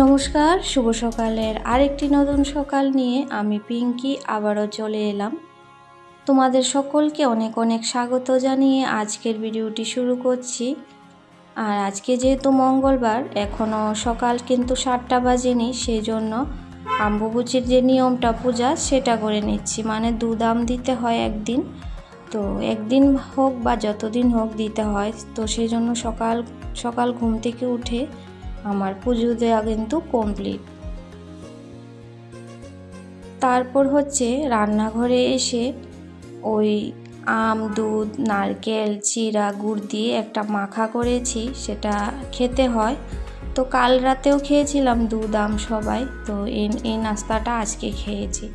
নমস্কার, শুভ সকালের আরেকটি নতুন সকাল নিয়ে আমি পিঙ্কি আবারও চলে এলাম। তোমাদের সকলকে অনেক অনেক স্বাগত জানিয়ে আজকের ভিডিওটি শুরু করছি। আর আজকে যেহেতু মঙ্গলবার, এখনও সকাল কিন্তু 7টা বাজেনি, সেই জন্য আম্বুবুচির যে নিয়মটা পূজা সেটা করে নিচ্ছি। মানে দুধাম দিতে হয় একদিন, তো একদিন হোক বা যতদিন হোক দিতে হয়। তো সেই জন্য সকাল সকাল ঘুম থেকে উঠে আমার পুজো দেওয়া কিন্তু কমপ্লিট। তারপর হচ্ছে রান্নাঘরে এসে ওই আম, দুধ, নারকেল, চিড়া, গুড় দিয়ে একটা মাখা করেছি, সেটা খেতে হয়। তো কাল রাতেও খেয়েছিলাম দুধ, আম সবাই, তো এই নাস্তাটা আজকে খেয়েছি।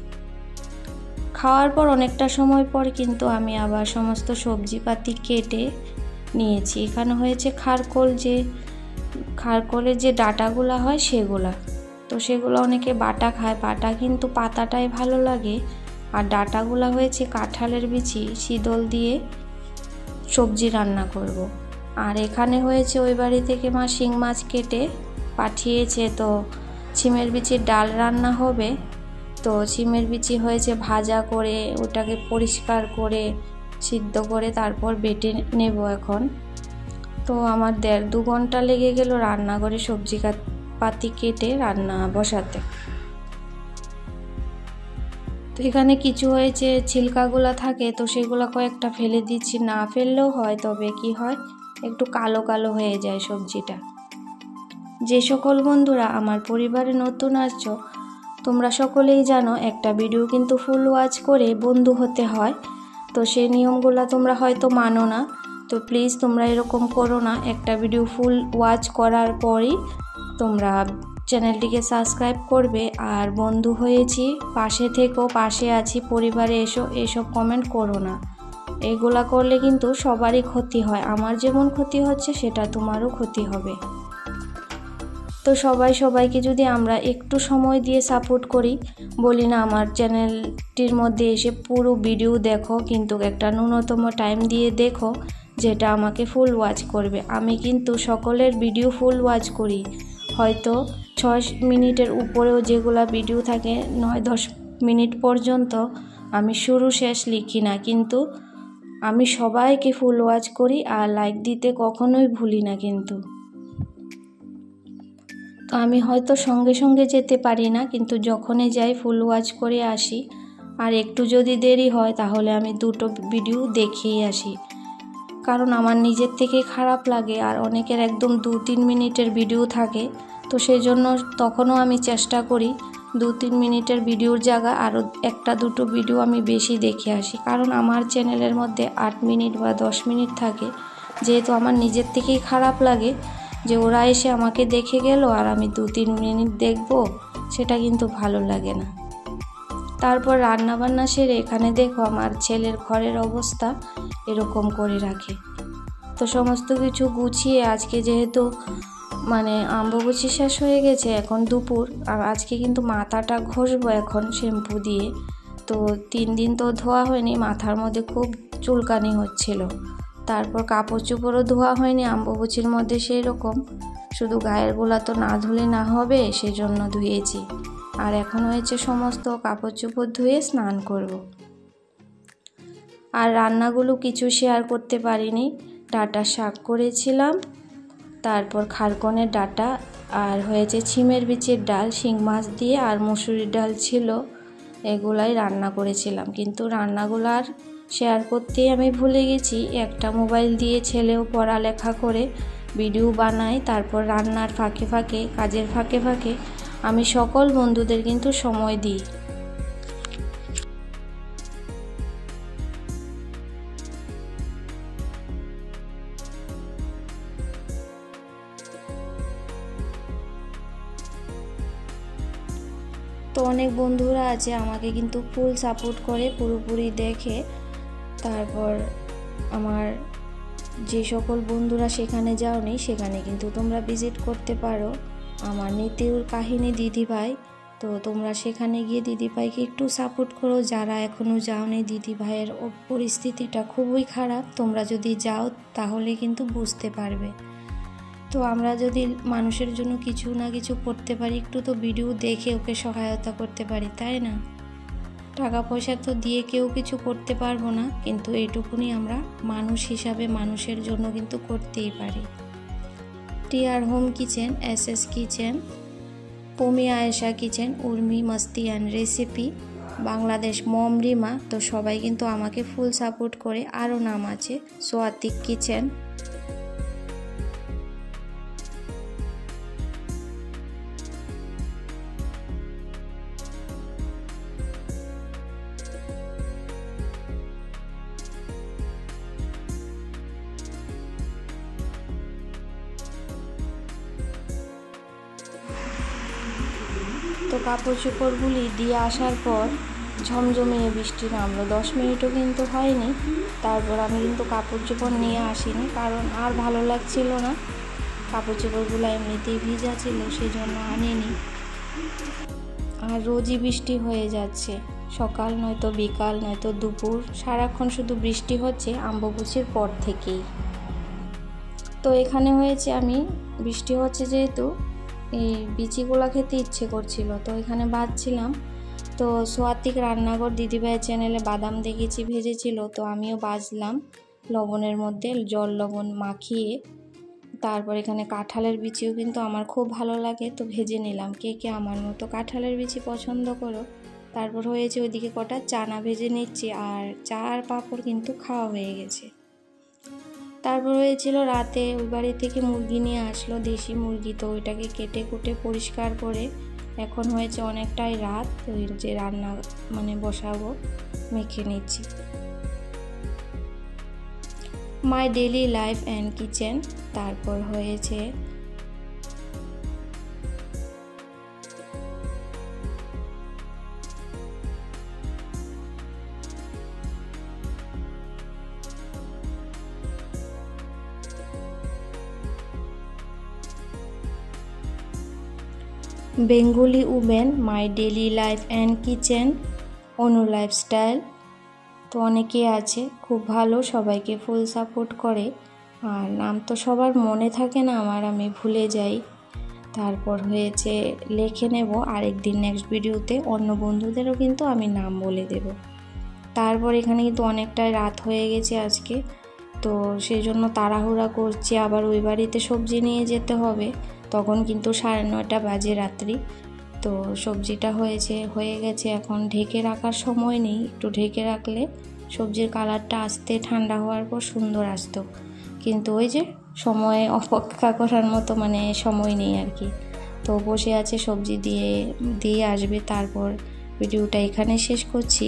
খাওয়ার পর অনেকটা সময় পর কিন্তু আমি আবার সমস্ত সবজিপাতি কেটে নিয়েছি। এখানে হয়েছে খারকোলের যে ডাঁটাগুলো হয় সেগুলা, তো সেগুলো অনেকে বাটা খায়, বাটা কিন্তু পাতাটাই ভালো লাগে। আর ডাঁটাগুলো হয়েছে কাঁঠালের বিচি, শীতল দিয়ে সবজি রান্না করব। আর এখানে হয়েছে ওই বাড়ি থেকে মা শিং মাছ কেটে পাঠিয়েছে, তো ছিমের বিচির ডাল রান্না হবে। তো ছিমের বিচি হয়েছে ভাজা করে, ওটাকে পরিষ্কার করে সিদ্ধ করে তারপর বেটে নেব এখন। তো আমার 1.5-2 ঘন্টা লেগে গেল রান্নাঘরে সবজি পাতি কেটে রান্না বসাতে। তো এখানে কিছু হয়েছে ছিলকাগুলা থাকে, তো সেগুলো কয়েকটা ফেলে দিচ্ছি। না ফেললেও হয়, তবে কি হয় একটু কালো কালো হয়ে যায় সবজিটা। যে সকল বন্ধুরা আমার পরিবারে নতুন আসছো, তোমরা সকলেই জানো একটা ভিডিও কিন্তু ফুল ওয়াচ করে বন্ধু হতে হয়। তো সেই নিয়মগুলো তোমরা হয়তো মানো না, তো প্লিজ তোমরা এরকম করো না। একটা ভিডিও ফুল ওয়াচ করার পরই তোমরা চ্যানেলটিকে সাবস্ক্রাইব করবে। আর বন্ধু হয়েছি, পাশে থেকো, পাশে আছি, পরিবারে এসো, এসব কমেন্ট করো না। এগুলা করলে কিন্তু সবারই ক্ষতি হয়। আমার যেমন ক্ষতি হচ্ছে সেটা তোমারও ক্ষতি হবে। তো সবাইকে যদি আমরা একটু সময় দিয়ে সাপোর্ট করি, বলি না আমার চ্যানেলটির মধ্যে এসে পুরো ভিডিও দেখো, কিন্তু একটা ন্যূনতম টাইম দিয়ে দেখো যেটা আমাকে ফুল ওয়াচ করবে। আমি কিন্তু সকলের ভিডিও ফুল ওয়াচ করি। হয়তো 6 মিনিটের উপরেও যেগুলা ভিডিও থাকে 9-10 মিনিট পর্যন্ত আমি শুরু শেষ লিখি না, কিন্তু আমি সবাইকে ফুল ওয়াচ করি আর লাইক দিতে কখনোই ভুলি না কিন্তু। তো আমি হয়তো সঙ্গে সঙ্গে যেতে পারি না, কিন্তু যখনই যাই ফুল ওয়াচ করে আসি। আর একটু যদি দেরি হয় তাহলে আমি 2টো ভিডিও দেখেই আসি, কারণ আমার নিজের থেকে খারাপ লাগে। আর অনেকের একদম 2-3 মিনিটের ভিডিও থাকে, তো সেই জন্য তখনও আমি চেষ্টা করি 2-3 মিনিটের ভিডিওর জায়গা আরও 1-2টো ভিডিও আমি বেশি দেখে আসি। কারণ আমার চ্যানেলের মধ্যে 8 মিনিট বা 10 মিনিট থাকে, যেহেতু আমার নিজের থেকেই খারাপ লাগে যে ওরা এসে আমাকে দেখে গেল আর আমি 2-3 মিনিট দেখব, সেটা কিন্তু ভালো লাগে না। তারপর রান্নাবান্না সেরে এখানে দেখো আমার ছেলের ঘরের অবস্থা এরকম করে রাখে। তো সমস্ত কিছু গুছিয়ে আজকে যেহেতু আম্বুবুচি শেষ হয়ে গেছে, এখন দুপুর, আর আজকে কিন্তু মাথাটা ঘষবো এখন শ্যাম্পু দিয়ে। তো 3 দিন তো ধোয়া হয়নি, মাথার মধ্যে খুব চুলকানি হচ্ছিল। তারপর কাপড় চোপড়ও ধোয়া হয়নি আম্বুবুচির মধ্যে সেই রকম, শুধু গায়ের গোলা তো না ধুলে না হবে, সেজন্য ধুয়েছি। আর এখন হয়েছে সমস্ত কাপড় চোপড় ধুয়ে স্নান করব। আর রান্নাগুলো কিছু শেয়ার করতে পারিনি। ডাঁটার শাক করেছিলাম, তারপর খারকনের ডাঁটা, আর হয়েছে ছিমের বিচির ডাল শিং মাছ দিয়ে, আর মুসুরির ডাল ছিল, এগুলাই রান্না করেছিলাম। কিন্তু রান্নাগুলো আর শেয়ার করতেই আমি ভুলে গেছি। একটা মোবাইল দিয়ে ছেলেও পড়ালেখা করে ভিডিও বানাই, তারপর রান্নার ফাঁকে ফাঁকে, কাজের ফাঁকে ফাঁকে আমি সকল বন্ধুদের কিন্তু সময় দিই। তো অনেক বন্ধুরা আছে আমাকে কিন্তু ফুল সাপোর্ট করে, পুরোপুরি দেখে। তারপর আমার যে সকল বন্ধুরা সেখানে যাওনি, সেখানে কিন্তু তোমরা ভিজিট করতে পারো। আমার নিতিউর কাহিনী দিদিভাই, তো তোমরা সেখানে গিয়ে দিদিভাইকে একটু সাপোর্ট করো যারা এখনও যাওনি। দিদিভাইয়ের পরিস্থিতিটা খুবই খারাপ, তোমরা যদি যাও তাহলে কিন্তু বুঝতে পারবে। তো আমরা যদি মানুষের জন্য কিছু না কিছু করতে পারি, একটু তো ভিডিও দেখে ওকে সহায়তা করতে পারি, তাই না? টাকা পয়সা তো দিয়ে কেউ কিছু করতে পারবো না, কিন্তু এইটুকুনি আমরা মানুষ হিসাবে মানুষের জন্য কিন্তু করতেই পারি। TR home kitchen, SS kitchen, Pomi Ayesha kitchen, Urmi Masti and recipe, Bangladesh mom Rima, তো সবাই কিন্তু আমাকে ফুল সাপোর্ট করে। আরও নাম আছে সোয়াতিক কিচেন। তো কাপড় চোপড়গুলি দিয়ে আসার পর ঝমঝমিয়ে বৃষ্টি নামলো, 10 মিনিটও কিন্তু হয়নি। তারপর আমি কিন্তু কাপড় চোপড় নিয়ে আসিনি, কারণ আর ভালো লাগছিল না, কাপড় চোপড়গুলো এমনিতেই ভিজা ছিল, সেই জন্য আনিনি। আর রোজই বৃষ্টি হয়ে যাচ্ছে, সকাল নয়তো বিকাল নয়তো দুপুর, সারাক্ষণ শুধু বৃষ্টি হচ্ছে আম্বুবুচির পর থেকেই। তো এখানে হয়েছে, আমি বৃষ্টি হচ্ছে যেহেতু এই বিচিগুলা খেতে ইচ্ছে করছিল, তো এখানে ভাজছিলাম। তো সোয়াতিক রান্নাঘর দিদিভাইয়ের চ্যানেলে বাদাম দেখেছি ভেজেছিল, তো আমিও ভাজলাম লবণের মধ্যে, জল লবণ মাখিয়ে। তারপর এখানে কাঁঠালের বিচিও কিন্তু আমার খুব ভালো লাগে, তো ভেজে নিলাম। কে কে আমার মতো কাঁঠালের বিচি পছন্দ করো। তারপর হয়েছে ওইদিকে কটা চানা ভেজে নিচ্ছি, আর চা আর পাঁপড় কিন্তু খাওয়া হয়ে গেছে। তারপর হয়েছিল রাতে ওই বাড়ি থেকে মুরগি নিয়ে আসলো, দেশি মুরগি, তো ওইটাকে কেটে কুটে পরিষ্কার করে এখন হয়েছে অনেকটাই রাত, ওই যে রান্না বসাবো মেখে নিচ্ছি। My daily life and kitchen. তারপর হয়েছে Bengali women, my daily life and kitchen, Anu lifestyle. তো অনেকে আছে খুব ভালো, সবাইকে ফুল সাপোর্ট করে। আর নাম তো সবার মনে থাকে না আমার, আমি ভুলে যাই। তারপর হয়েছে লিখে নেব আরেকদিন নেক্সট ভিডিওতে, অন্য বন্ধুদেরও কিন্তু আমি নাম বলে দেব। তারপর এখানে কিন্তু অনেকটাই রাত হয়ে গেছে আজকে, তো সেই জন্য তাড়াহুড়া করছি, আবার ওই বাড়িতে সবজি নিয়ে যেতে হবে। তখন কিন্তু 9:30 বাজে রাত্রি। তো সবজিটা হয়ে গেছে, এখন ঢেকে রাখার সময় নেই, একটু ঢেকে রাখলে সবজির কালারটা আসতে ঠান্ডা হওয়ার পর সুন্দর আসতো, কিন্তু ওই যে সময় অপেক্ষা করার মতো সময় নেই আর কি। তো বসে আছে, সবজি দিয়ে আসবে। তারপর ভিডিওটা এখানে শেষ করছি।